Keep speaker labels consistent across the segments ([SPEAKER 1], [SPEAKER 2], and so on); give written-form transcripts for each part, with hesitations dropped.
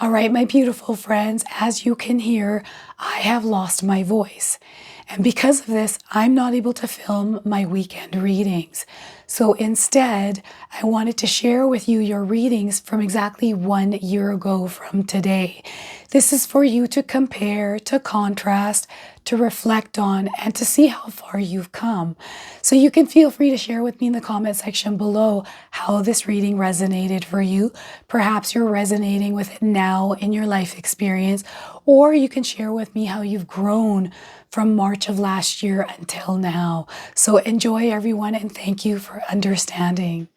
[SPEAKER 1] All right, my beautiful friends, as you can hear, I have lost my voice. And because of this, I'm not able to film my weekend readings. So instead, I wanted to share with you your readings from exactly 1 year ago from today. This is for you to compare, to contrast, to reflect on, and to see how far you've come. So you can feel free to share with me in the comment section below how this reading resonated for you. Perhaps you're resonating with it now in your life experience, or you can share with me how you've grown from March of last year until now. So enjoy, everyone, and thank you for understanding.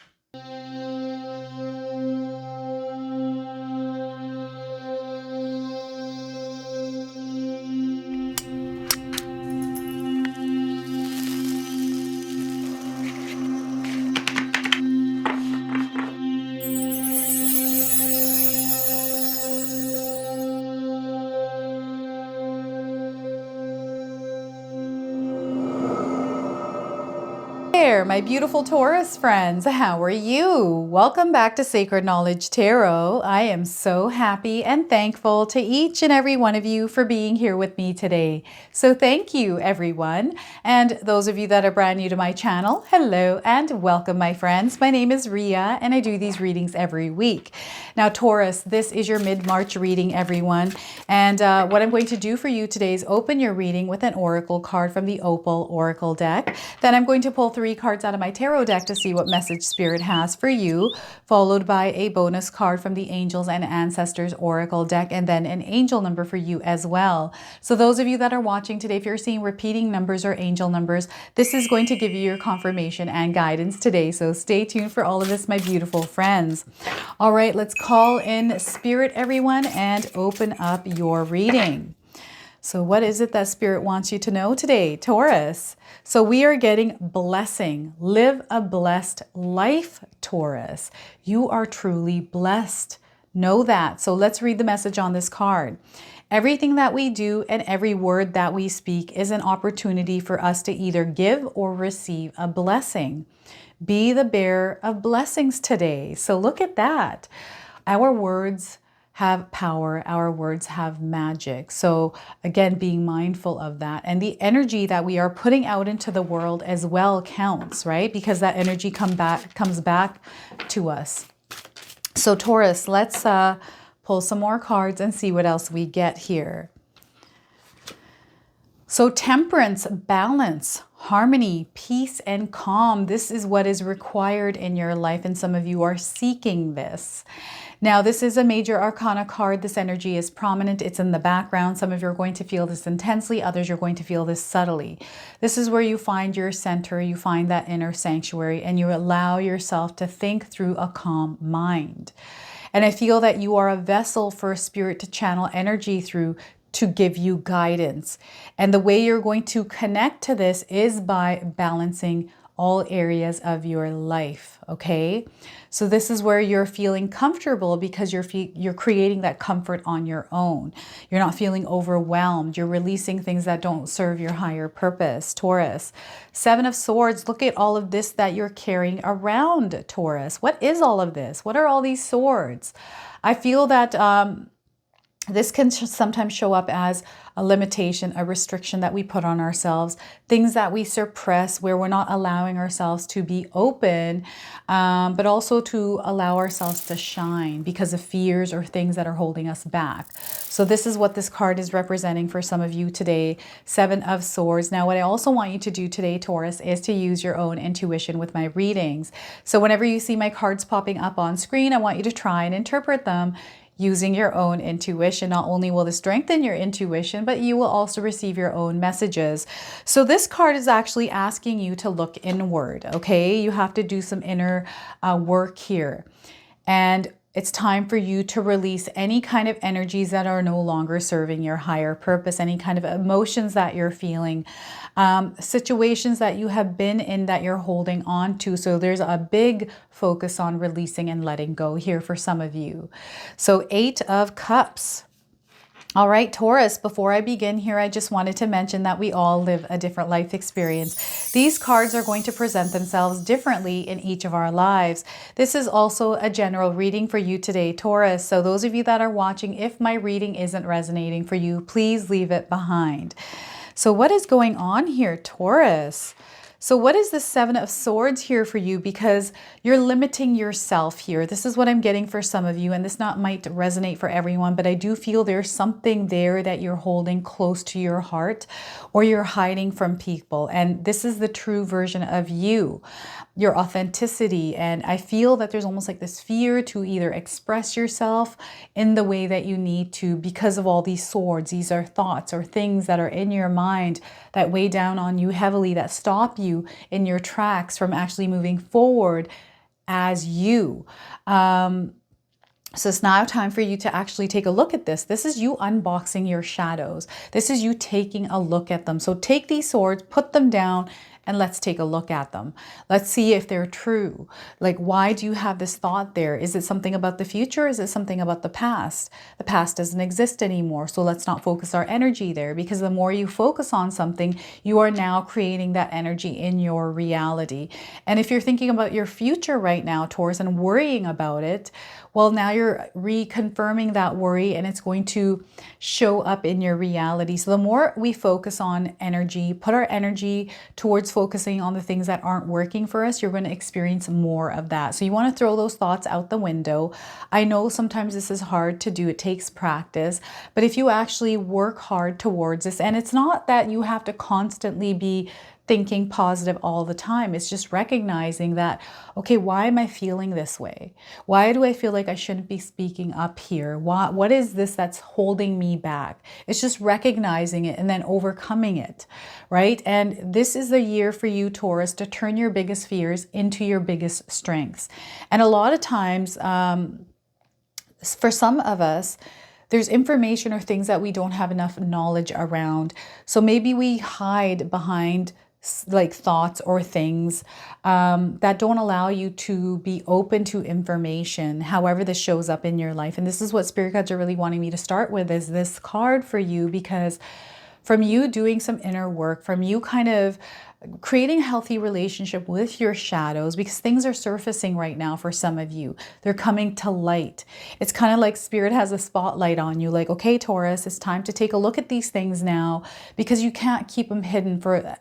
[SPEAKER 2] There, my beautiful Taurus friends, how are you? Welcome back to Sacred Knowledge Tarot. I am so happy and thankful to each and every one of you for being here with me today. So thank you, everyone. And those of you that are brand new to my channel, hello and welcome, my friends. My name is Ria and I do these readings every week. Now, Taurus, this is your mid-March reading, everyone. And what I'm going to do for you today is open your reading with an oracle card from the Opal Oracle deck. Then I'm going to pull 3 cards out of my tarot deck to see what message Spirit has for you, followed by a bonus card from the Angels and Ancestors Oracle deck, and then an angel number for you as well. So those of you that are watching today, if you're seeing repeating numbers or angel numbers, this is going to give you your confirmation and guidance today. So stay tuned for all of this, my beautiful friends. All right, let's call in Spirit, everyone, and open up your reading. So what is it that Spirit wants you to know today, Taurus? So we are getting blessing. Live a blessed life, Taurus. You are truly blessed. Know that. So let's read the message on this card. Everything that we do and every word that we speak is an opportunity for us to either give or receive a blessing. Be the bearer of blessings today. So look at that. Our words have power. Our words have magic. So again, being mindful of that. And the energy that we are putting out into the world as well counts, right? Because that energy comes back to us. So Taurus, let's pull some more cards and see what else we get here. So temperance, balance, harmony, peace, and calm. This is what is required in your life, and some of you are seeking this. Now, this is a major arcana card. This energy is prominent. It's in the background. Some of you are going to feel this intensely. Others you're going to feel this subtly. This is where you find your center. You find that inner sanctuary, and you allow yourself to think through a calm mind. And I feel that you are a vessel for Spirit to channel energy through to give you guidance. And the way you're going to connect to this is by balancing all areas of your life, okay? So this is where you're feeling comfortable because you're creating that comfort on your own. You're not feeling overwhelmed. You're releasing things that don't serve your higher purpose, Taurus. 7 of Swords, look at all of this that you're carrying around, Taurus. What is all of this? What are all these swords? I feel that this can sometimes show up as a limitation, a restriction that we put on ourselves, things that we suppress where we're not allowing ourselves to be open, but also to allow ourselves to shine because of fears or things that are holding us back. So this is what this card is representing for some of you today, 7 of Swords. Now, what I also want you to do today, Taurus, is to use your own intuition with my readings. So whenever you see my cards popping up on screen, I want you to try and interpret them using your own intuition. Not only will this strengthen your intuition, but you will also receive your own messages. So this card is actually asking you to look inward, okay? You have to do some inner work here. And it's time for you to release any kind of energies that are no longer serving your higher purpose, any kind of emotions that you're feeling, situations that you have been in that you're holding on to. So there's a big focus on releasing and letting go here for some of you. So 8 of Cups. All right, Taurus, before I begin here, I just wanted to mention that we all live a different life experience. These cards are going to present themselves differently in each of our lives. This is also a general reading for you today, Taurus. So those of you that are watching, if my reading isn't resonating for you, please leave it behind. So what is going on here, Taurus? So what is the Seven of Swords here for you? Because you're limiting yourself here. This is what I'm getting for some of you, and this might resonate for everyone, but I do feel there's something there that you're holding close to your heart, or you're hiding from people. And this is the true version of you, your authenticity. And I feel that there's almost like this fear to either express yourself in the way that you need to because of all these swords. These are thoughts or things that are in your mind that weigh down on you heavily, that stop you in your tracks from actually moving forward as you. So it's now time for you to actually take a look at this. This is you unboxing your shadows. This is you taking a look at them. So take these swords, put them down, and let's take a look at them. Let's see if they're true. Like, why do you have this thought there? Is it something about the future? Is it something about the past? The past doesn't exist anymore. So let's not focus our energy there, because the more you focus on something, you are now creating that energy in your reality. And if you're thinking about your future right now, Taurus, and worrying about it, well, now you're reconfirming that worry, and it's going to show up in your reality. So the more we focus on energy, put our energy towards focusing on the things that aren't working for us, you're going to experience more of that. So you want to throw those thoughts out the window. I know sometimes this is hard to do. It takes practice. But if you actually work hard towards this, and it's not that you have to constantly be thinking positive all the time. It's just recognizing that, okay, why am I feeling this way? Why do I feel like I shouldn't be speaking up here? What is this that's holding me back? It's just recognizing it and then overcoming it, right? And this is the year for you, Taurus, to turn your biggest fears into your biggest strengths. And a lot of times, for some of us, there's information or things that we don't have enough knowledge around. So maybe we hide behind like thoughts or things that don't allow you to be open to information, however this shows up in your life. And this is what Spirit Guides are really wanting me to start with, is this card for you, because from you doing some inner work, from you kind of creating a healthy relationship with your shadows, because things are surfacing right now for some of you. They're coming to light. It's kind of like Spirit has a spotlight on you, like, okay, Taurus, it's time to take a look at these things now, because you can't keep them hidden for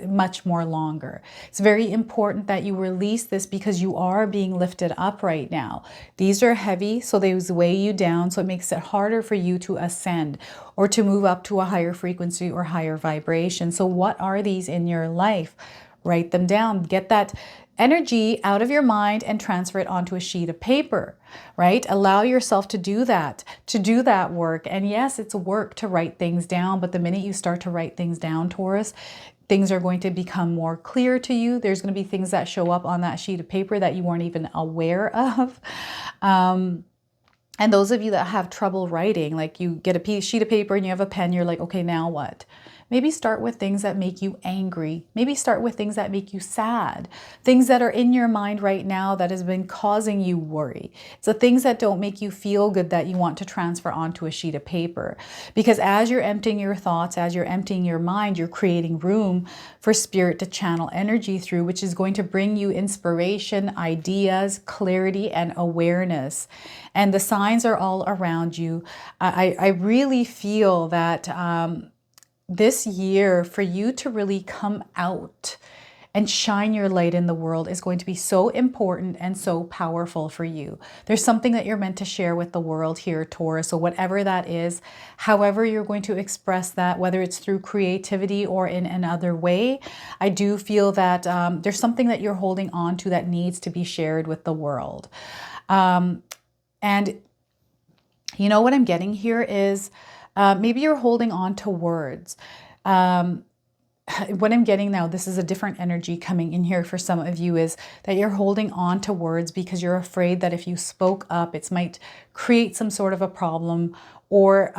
[SPEAKER 2] much more longer. It's very important that you release this, because you are being lifted up right now. These are heavy, so they weigh you down, so it makes it harder for you to ascend or to move up to a higher frequency or higher vibration. So what are these in your life? Write them down. Get that energy out of your mind and transfer it onto a sheet of paper, right? Allow yourself to do that work. And yes, it's work to write things down, but the minute you start to write things down, Taurus, things are going to become more clear to you. There's going to be things that show up on that sheet of paper that you weren't even aware of. And those of you that have trouble writing, like you get a sheet of paper and you have a pen, you're like, okay, now what? Maybe start with things that make you angry. Maybe start with things that make you sad. Things that are in your mind right now that has been causing you worry. It's the things that don't make you feel good that you want to transfer onto a sheet of paper. Because as you're emptying your thoughts, as you're emptying your mind, you're creating room for Spirit to channel energy through, which is going to bring you inspiration, ideas, clarity, and awareness. And the signs are all around you. I really feel that this year, for you to really come out and shine your light in the world, is going to be so important and so powerful for you. There's something that you're meant to share with the world here, Taurus. So whatever that is, however you're going to express that, whether it's through creativity or in another way, I do feel that there's something that you're holding on to that needs to be shared with the world. And you know what I'm getting here is, maybe you're holding on to words. What I'm getting now, this is a different energy coming in here for some of you, is that you're holding on to words because you're afraid that if you spoke up, it might create some sort of a problem or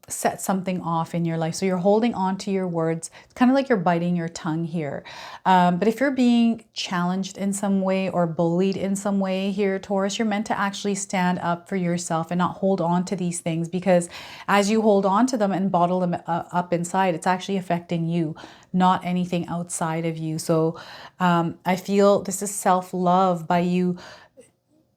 [SPEAKER 2] set something off in your life. So you're holding on to your words. It's kind of like you're biting your tongue here. But if you're being challenged in some way or bullied in some way here, Taurus, you're meant to actually stand up for yourself and not hold on to these things, because as you hold on to them and bottle them up inside, it's actually affecting you, not anything outside of you. So I feel this is self-love by you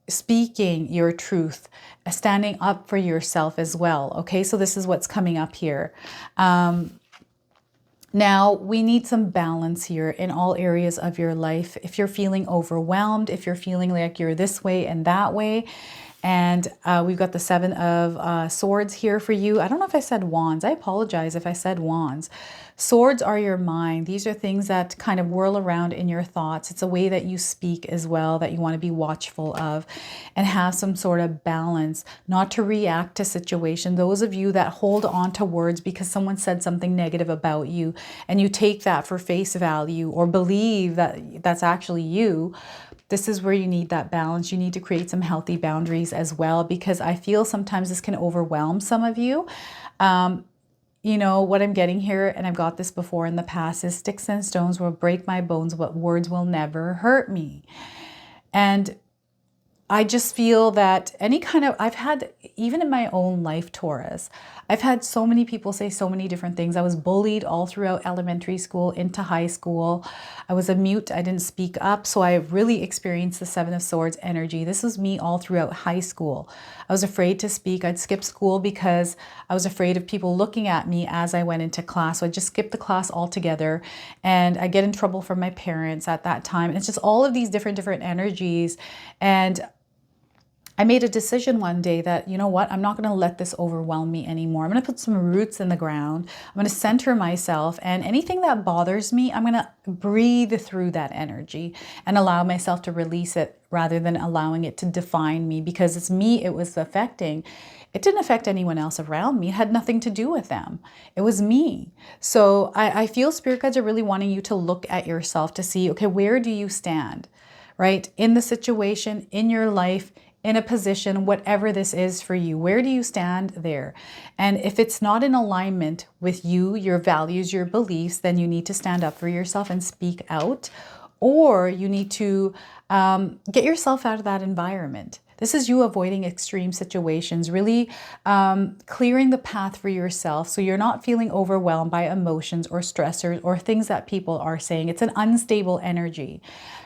[SPEAKER 2] speaking your truth, standing up for yourself as well. Okay, so this is what's coming up here. Now, we need some balance here in all areas of your life. If you're feeling overwhelmed, if you're feeling like you're this way and that way, and we've got the Seven of Swords here for you. I don't know if I said Wands. I apologize if I said Wands. Swords are your mind. These are things that kind of whirl around in your thoughts. It's a way that you speak as well that you want to be watchful of and have some sort of balance, not to react to situation. Those of you that hold on to words because someone said something negative about you and you take that for face value or believe that that's actually you, this is where you need that balance. You need to create some healthy boundaries as well, because I feel sometimes this can overwhelm some of you. You know, what I'm getting here, and I've got this before in the past, is sticks and stones will break my bones, but words will never hurt me. And I just feel that any kind of, I've had, even in my own life, Taurus, I've had so many people say so many different things. I was bullied all throughout elementary school into high school. I was a mute. I didn't speak up. So I really experienced the Seven of Swords energy. This was me all throughout high school. I was afraid to speak. I'd skip school because I was afraid of people looking at me as I went into class. So I just skipped the class altogether, and I get in trouble from my parents at that time. And it's just all of these different energies. And I made a decision one day that, you know what, I'm not going to let this overwhelm me anymore. I'm going to put some roots in the ground. I'm going to center myself, and anything that bothers me, I'm going to breathe through that energy and allow myself to release it rather than allowing it to define me, because it's me it was affecting. It didn't affect anyone else around me. It had nothing to do with them. It was me. So I feel spirit guides are really wanting you to look at yourself to see, okay, where do you stand, right? In the situation, in your life, in a position, whatever this is for you, where do you stand there? And if it's not in alignment with you, your values, your beliefs, then you need to stand up for yourself and speak out, or you need to get yourself out of that environment. This is you avoiding extreme situations, really clearing the path for yourself so you're not feeling overwhelmed by emotions or stressors or things that people are saying. It's an unstable energy,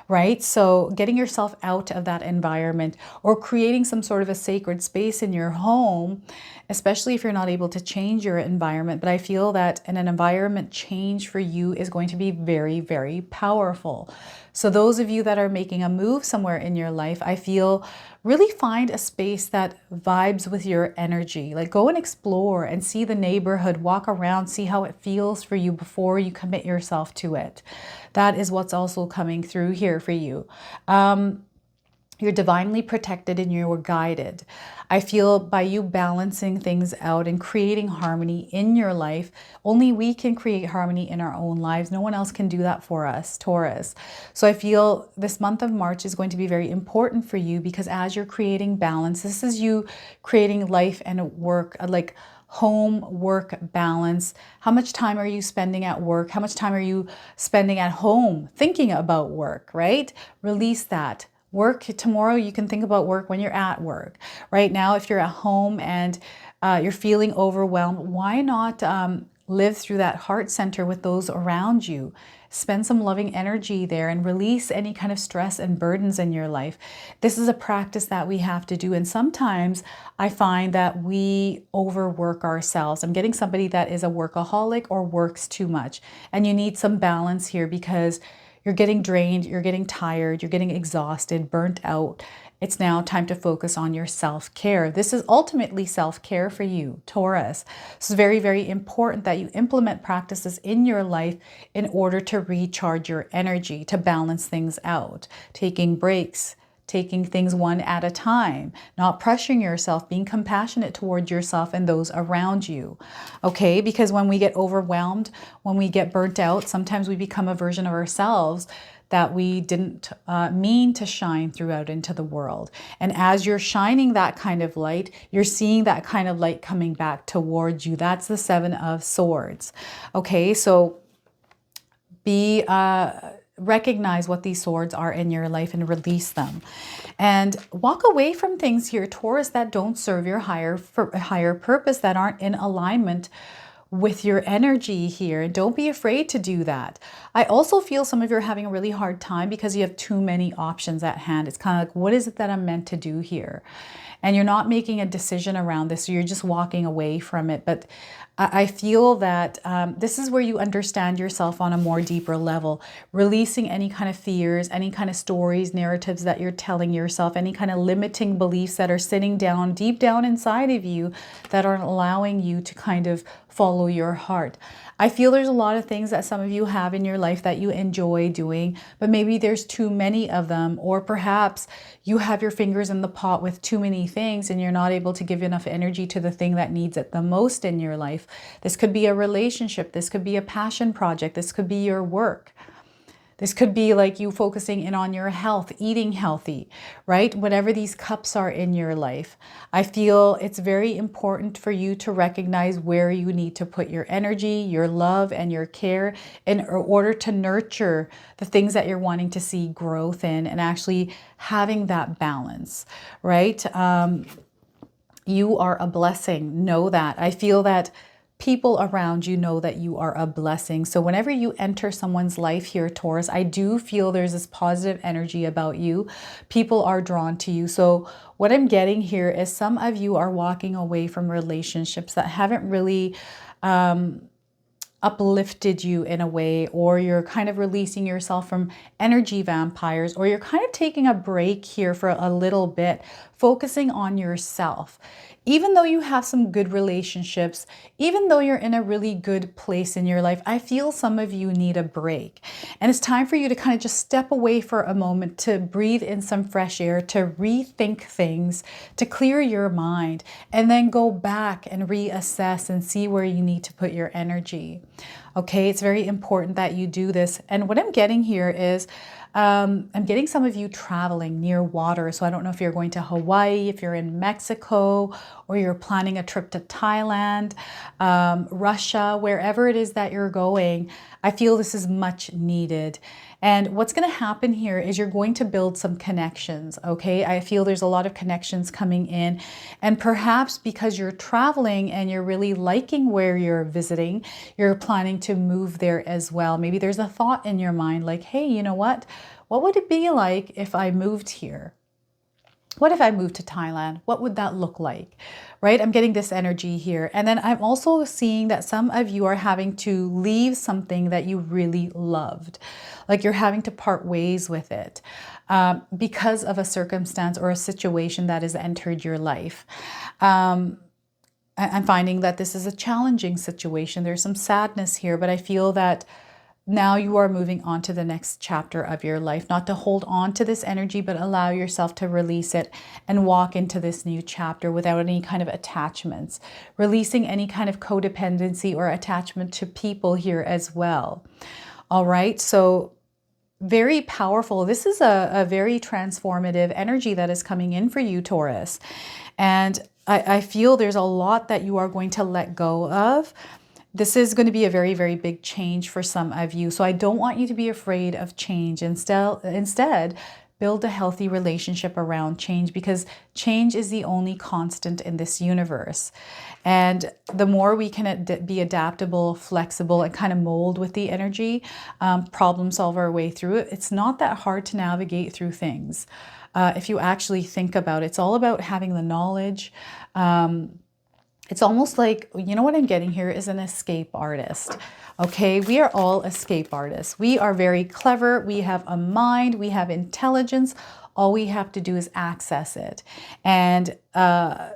[SPEAKER 2] right? So getting yourself out of that environment or creating some sort of a sacred space in your home, especially if you're not able to change your environment. But I feel that an environment change for you is going to be very, very powerful. So those of you that are making a move somewhere in your life, I feel really find a space that vibes with your energy. Like go and explore and see the neighborhood, walk around, see how it feels for you before you commit yourself to it. That is what's also coming through here for you. You're divinely protected and you were guided. I feel by you balancing things out and creating harmony in your life, only we can create harmony in our own lives. No one else can do that for us, Taurus. So I feel this month of March is going to be very important for you, because as you're creating balance, this is you creating life and work, like home work balance. How much time are you spending at work? How much time are you spending at home thinking about work, right? Release that. Work tomorrow, you can think about work when you're at work. Right now, if you're at home and you're feeling overwhelmed, why not live through that heart center with those around you? Spend some loving energy there and release any kind of stress and burdens in your life. This is a practice that we have to do. And sometimes I find that we overwork ourselves. I'm getting somebody that is a workaholic or works too much. And you need some balance here, because you're getting drained, you're getting tired, you're getting exhausted, burnt out. It's now time to focus on your self-care. This is ultimately self-care for you, Taurus. It's very, very important that you implement practices in your life in order to recharge your energy, to balance things out, taking breaks, taking things one at a time, not pressuring yourself, being compassionate towards yourself and those around you. Okay, because when we get overwhelmed, when we get burnt out, sometimes we become a version of ourselves that we didn't mean to shine throughout into the world. And as you're shining that kind of light, you're seeing that kind of light coming back towards you. That's the Seven of Swords. Okay, so recognize what these swords are in your life and release them. And walk away from things here, Taurus, that don't serve your higher purpose, that aren't in alignment with your energy here. Don't be afraid to do that. I also feel some of you are having a really hard time because you have too many options at hand. It's kind of like, what is it that I'm meant to do here? And you're not making a decision around this, so you're just walking away from it. But I feel that this is where you understand yourself on a more deeper level, releasing any kind of fears, any kind of stories, narratives that you're telling yourself, any kind of limiting beliefs that are sitting down deep down inside of you that aren't allowing you to kind of follow your heart. I feel there's a lot of things that some of you have in your life that you enjoy doing, but maybe there's too many of them, or perhaps you have your fingers in the pot with too many things and you're not able to give enough energy to the thing that needs it the most in your life. This could be a relationship. This could be a passion project. This could be your work. This could be like you focusing in on your health, eating healthy, right? Whatever these cups are in your life, I feel it's very important for you to recognize where you need to put your energy, your love, and your care in order to nurture the things that you're wanting to see growth in, and actually having that balance, right? You are a blessing. Know that. I feel that people around you know that you are a blessing. So whenever you enter someone's life here, Taurus, I do feel there's this positive energy about you. People are drawn to you. So what I'm getting here is some of you are walking away from relationships that haven't really uplifted you in a way, or you're kind of releasing yourself from energy vampires, or you're kind of taking a break here for a little bit, focusing on yourself. Even though you have some good relationships, even though you're in a really good place in your life, I feel some of you need a break. And it's time for you to kind of just step away for a moment, to breathe in some fresh air, to rethink things, to clear your mind, and then go back and reassess and see where you need to put your energy. Okay, it's very important that you do this. And what I'm getting here is I'm getting some of you traveling near water. So I don't know if you're going to Hawaii, if you're in Mexico, or you're planning a trip to Thailand, Russia, wherever it is that you're going. I feel this is much needed. And what's going to happen here is you're going to build some connections, okay? I feel there's a lot of connections coming in. And perhaps because you're traveling and you're really liking where you're visiting, you're planning to move there as well. Maybe there's a thought in your mind like, hey, you know what? What would it be like if I moved here? What if I moved to Thailand? What would that look like? Right? I'm getting this energy here. And then I'm also seeing that some of you are having to leave something that you really loved. Like you're having to part ways with it because of a circumstance or a situation that has entered your life. I'm finding that this is a challenging situation. There's some sadness here, but I feel that now you are moving on to the next chapter of your life, not to hold on to this energy, but allow yourself to release it and walk into this new chapter without any kind of attachments, releasing any kind of codependency or attachment to people here as well. All right. So very powerful. This is a very transformative energy that is coming in for you, Taurus. And I feel there's a lot that you are going to let go of. This is going to be a very, very big change for some of you. So I don't want you to be afraid of change. Instead, build a healthy relationship around change, because change is the only constant in this universe. And the more we can be adaptable, flexible, and kind of mold with the energy, problem solve our way through it, it's not that hard to navigate through things. If you actually think about it, it's all about having the knowledge. It's almost like, you know what I'm getting here is an escape artist. Okay, we are all escape artists. We are very clever. We have a mind. We have intelligence. All we have to do is access it. And the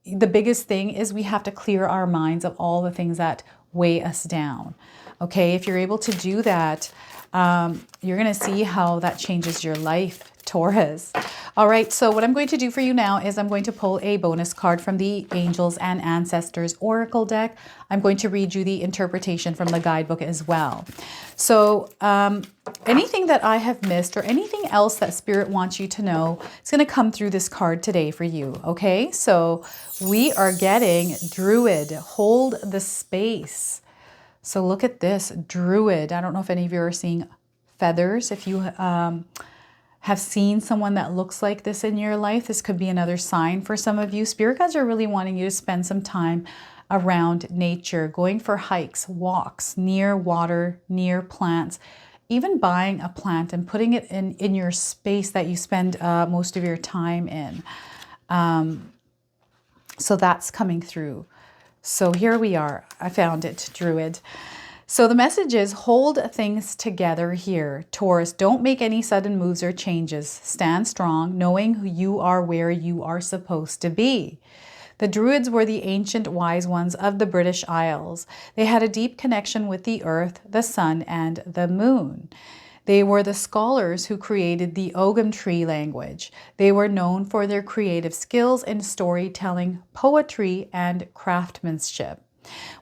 [SPEAKER 2] biggest thing is we have to clear our minds of all the things that weigh us down. Okay, if you're able to do that, You're going to see how that changes your life, Taurus. All right, so what I'm going to do for you now is I'm going to pull a bonus card from the Angels and Ancestors Oracle deck. I'm going to read you the interpretation from the guidebook as well. So anything that I have missed or anything else that Spirit wants you to know, it's going to come through this card today for you, okay? So we are getting Druid, hold the space. So look at this, Druid. I don't know if any of you are seeing feathers. If you have seen someone that looks like this in your life, this could be another sign for some of you. Spirit guides are really wanting you to spend some time around nature, going for hikes, walks, near water, near plants, even buying a plant and putting it in your space that you spend most of your time in. So that's coming through. So here we are. I found it, Druid. So the message is hold things together here, Taurus. Don't make any sudden moves or changes. Stand strong, knowing who you are where you are supposed to be. The Druids were the ancient wise ones of the British Isles. They had a deep connection with the earth, the sun, and the moon. They were the scholars who created the Ogham tree language. They were known for their creative skills in storytelling, poetry, and craftsmanship.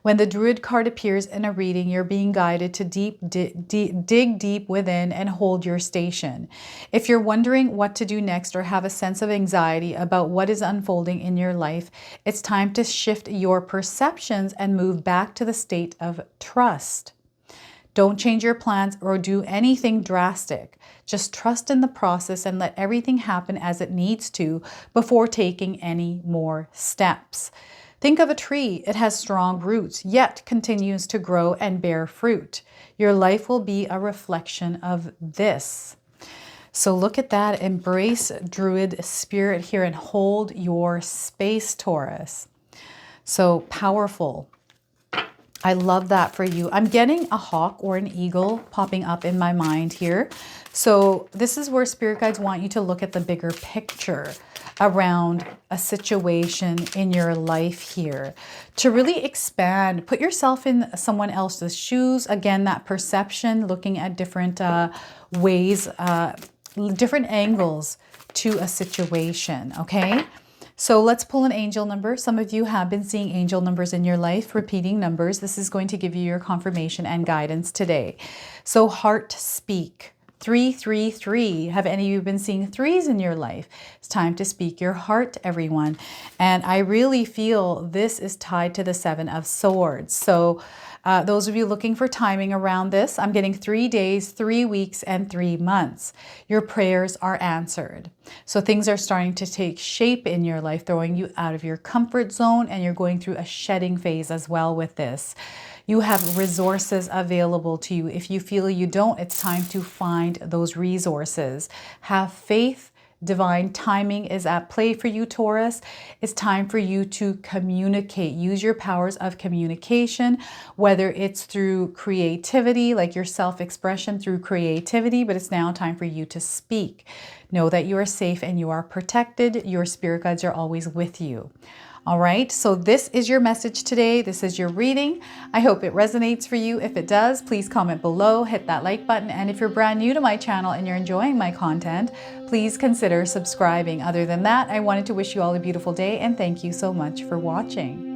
[SPEAKER 2] When the Druid card appears in a reading, you're being guided to dig deep within and hold your station. If you're wondering what to do next or have a sense of anxiety about what is unfolding in your life, it's time to shift your perceptions and move back to the state of trust. Don't change your plans or do anything drastic. Just trust in the process and let everything happen as it needs to before taking any more steps. Think of a tree. It has strong roots, yet continues to grow and bear fruit. Your life will be a reflection of this. So look at that. Embrace Druid spirit here and hold your space, Taurus. So powerful. I love that for you. I'm getting a hawk or an eagle popping up in my mind here. So this is where spirit guides want you to look at the bigger picture around a situation in your life here. To really expand, put yourself in someone else's shoes. Again, that perception, looking at different ways, different angles to a situation, okay? So let's pull an angel number. Some of you have been seeing angel numbers in your life, repeating numbers. This is going to give you your confirmation and guidance today. So heart speak. 333. Have any of you been seeing threes in your life? It's time to speak your heart, everyone. And I really feel this is tied to the Seven of Swords. So those of you looking for timing around this, I'm getting 3 days, 3 weeks, and 3 months. Your prayers are answered. So things are starting to take shape in your life, throwing you out of your comfort zone, and you're going through a shedding phase as well with this. You have resources available to you. If you feel you don't, it's time to find those resources. Have faith. Divine timing is at play for you, Taurus. It's time for you to communicate. Use your powers of communication, whether it's through creativity, like your self-expression through creativity, but it's now time for you to speak. Know that you are safe and you are protected. Your spirit guides are always with you. All right, so this is your message today. This is your reading. I hope it resonates for you. If it does, please comment below, hit that like button. And if you're brand new to my channel and you're enjoying my content, please consider subscribing. Other than that, I wanted to wish you all a beautiful day and thank you so much for watching.